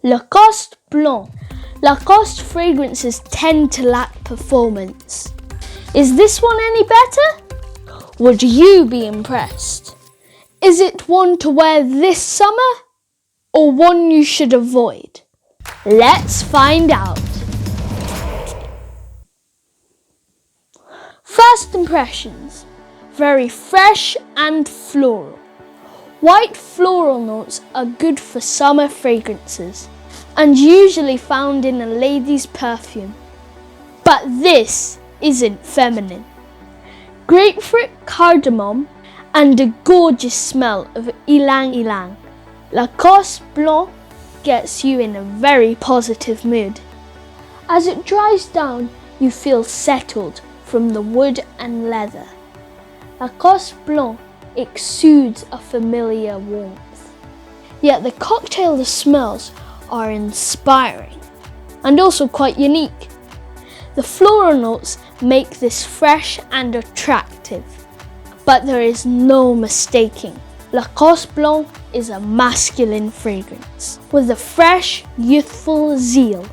Lacoste Blanc. Lacoste fragrances tend to lack performance. Is this one any better? Would you be impressed? Is it one to wear this summer or one you should avoid? Let's find out. First impressions, very fresh and floral. White floral notes are good for summer fragrances and usually found in a lady's perfume. But this isn't feminine. Grapefruit, cardamom, and a gorgeous smell of ylang ylang. Lacoste Blanc gets you in a very positive mood. As it dries down, you feel settled from the wood and leather. Lacoste Blanc exudes a familiar warmth. Yet the cocktail of smells are inspiring and also quite unique. The floral notes make this fresh and attractive, but there is no mistaking. Lacoste Blanc is a masculine fragrance with a fresh, youthful zeal.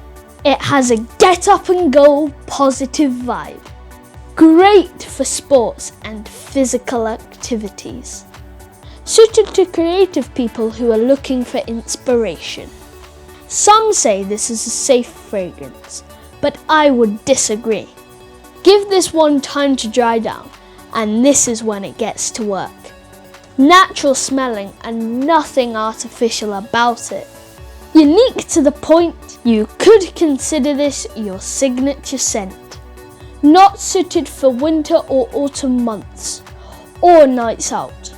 It has a get up and go positive vibe. Great for sports and physical activities. Suited to creative people who are looking for inspiration. Some say this is a safe fragrance, but I would disagree. Give this one time to dry down, and this is when it gets to work. Natural smelling and nothing artificial about it. Unique to the point, you could consider this your signature scent. Not suited for winter or autumn months, or nights out.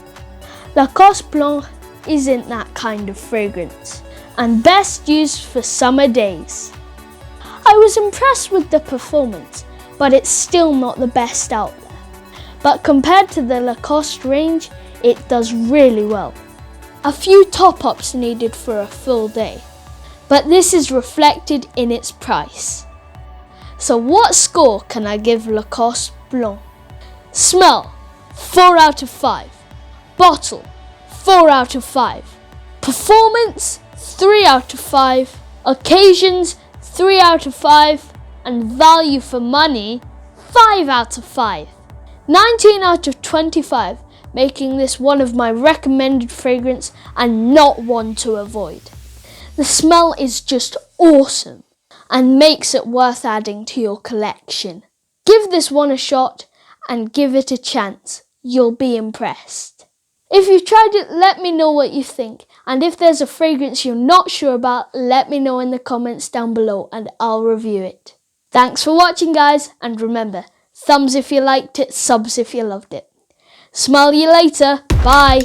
Lacoste Blanc isn't that kind of fragrance, and best used for summer days. I was impressed with the performance, but it's still not the best out there. But compared to the Lacoste range, it does really well. A few top-ups needed for a full day, but this is reflected in its price. So what score can I give Lacoste Blanc? Smell, 4 out of 5. Bottle, 4 out of 5. Performance, 3 out of 5. Occasions, 3 out of 5. And value for money, 5 out of 5. 19 out of 25, making this one of my recommended fragrance and not one to avoid. The smell is just awesome and makes it worth adding to your collection. Give this one a shot and give it a chance. You'll be impressed. If you've tried it, let me know what you think. And if there's a fragrance you're not sure about, let me know in the comments down below and I'll review it. Thanks for watching, guys, and remember, thumbs if you liked it, subs if you loved it. Smell you later. Bye.